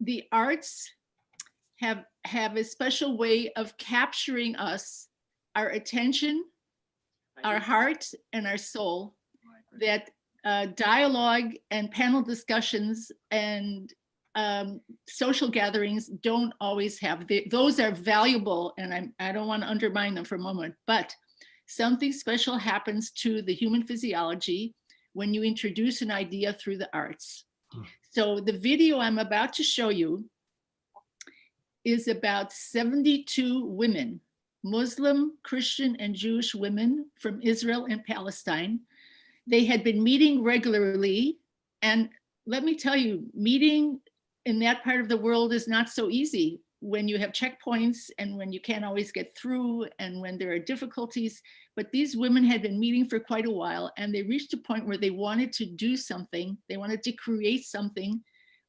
the arts have a special way of capturing us, our attention, our heart, and our soul, that dialogue and panel discussions and social gatherings don't always have. Those are valuable, and I don't want to undermine them for a moment, but something special happens to the human physiology when you introduce an idea through the arts. So the video I'm about to show you is about 72 women, Muslim, Christian, and Jewish women from Israel and Palestine. They had been meeting regularly, and let me tell you, meeting in that part of the world is not so easy when you have checkpoints and when you can't always get through and when there are difficulties. But these women had been meeting for quite a while, and they reached a point where they wanted to do something. They wanted to create something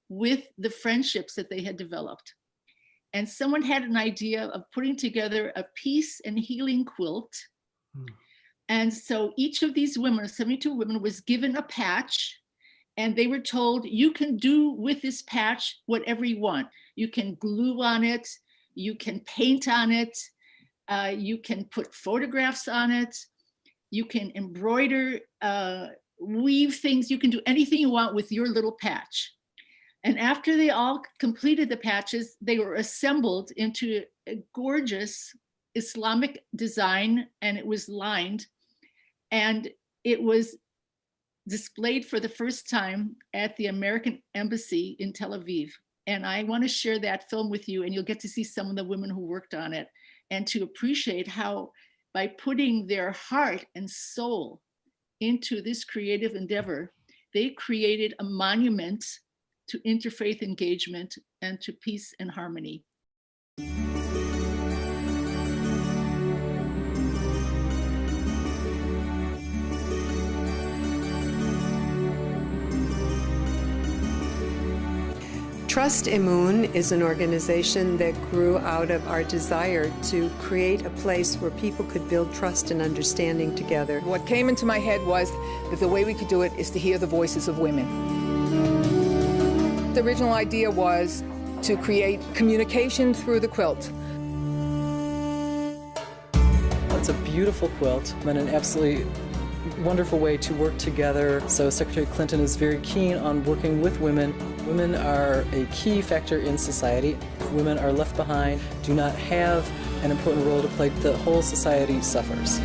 with the friendships that they had developed. And someone had an idea of putting together a peace and healing quilt. And so each of these women, 72 women, was given a patch, and they were told, you can do with this patch whatever you want. You can glue on it, you can paint on it, you can put photographs on it, you can embroider, weave things, you can do anything you want with your little patch. And after they all completed the patches, they were assembled into a gorgeous Islamic design, and it was lined, and it was displayed for the first time at the American Embassy in Tel Aviv. And I want to share that film with you, and you'll get to see some of the women who worked on it, and to appreciate how by putting their heart and soul into this creative endeavor, they created a monument to interfaith engagement and to peace and harmony. Trust Emun is an organization that grew out of our desire to create a place where people could build trust and understanding together. What came into my head was that the way we could do it is to hear the voices of women. The original idea was to create communication through the quilt. It's a beautiful quilt and an absolutely wonderful way to work together. So Secretary Clinton is very keen on working with women. Women are a key factor in society. Women are left behind, do not have an important role to play. The whole society suffers.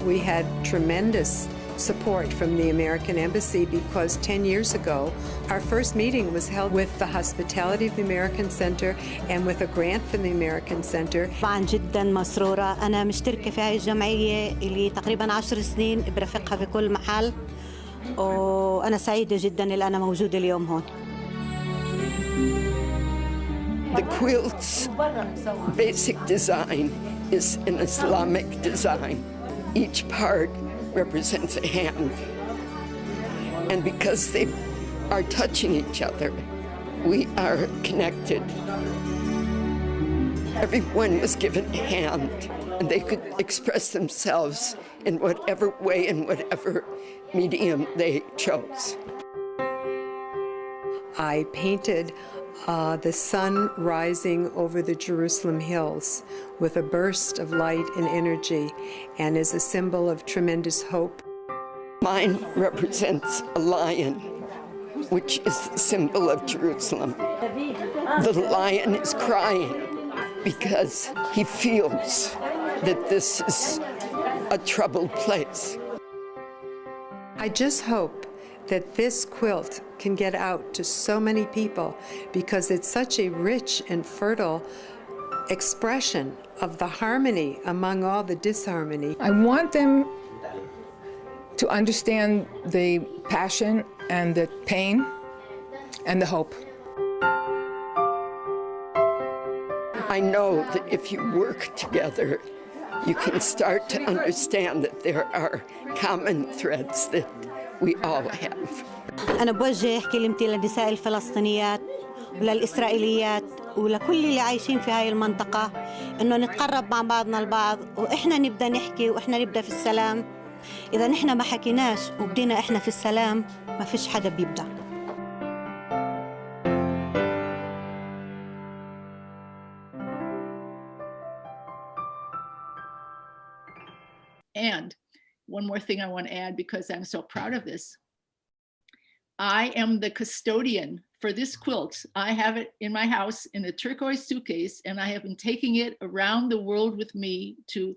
We had tremendous support from the American Embassy because 10 years ago, our first meeting was held with the hospitality of the American Center and with a grant from the American Center. طبعا جدا مسرورة. أنا مشتركة في هاي الجمعية اللي تقريبا 10 سنين برافقها في كل محل، وأنا سعيدة جدا اللي أنا موجودة اليوم هون. The quilt's basic design is an Islamic design. Each part represents a hand. And because they are touching each other, we are connected. Everyone was given a hand, and they could express themselves in whatever way and whatever medium they chose. I painted the sun rising over the Jerusalem hills with a burst of light and energy, and is a symbol of tremendous hope. Mine represents a lion, which is the symbol of Jerusalem. The lion is crying because he feels that this is a troubled place. I just hope that this quilt can get out to so many people because it's such a rich and fertile expression of the harmony among all the disharmony. I want them to understand the passion and the pain and the hope. I know that if you work together, you can start to understand that there are common threads that we all have. أنا بوجه كلمتي للنساء الفلسطينيات وللإسرائيليات ولكل اللي عايشين في هاي المنطقة إنه نتقرب مع بعضنا البعض، وإحنا نبدأ نحكي وإحنا نبدأ في السلام. إذا نحن ما حكيناش وبدينا إحنا في السلام، ما فيش حدا بيبدأ. And one more thing I want to add, because I'm so proud of this. I am the custodian for this quilt. I have it in my house in a turquoise suitcase, and I have been taking it around the world with me to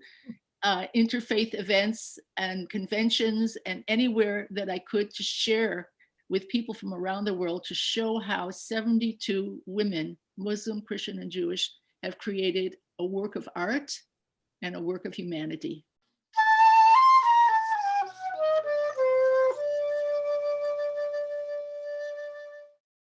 interfaith events and conventions and anywhere that I could, to share with people from around the world, to show how 72 women, Muslim, Christian, and Jewish, have created a work of art and a work of humanity.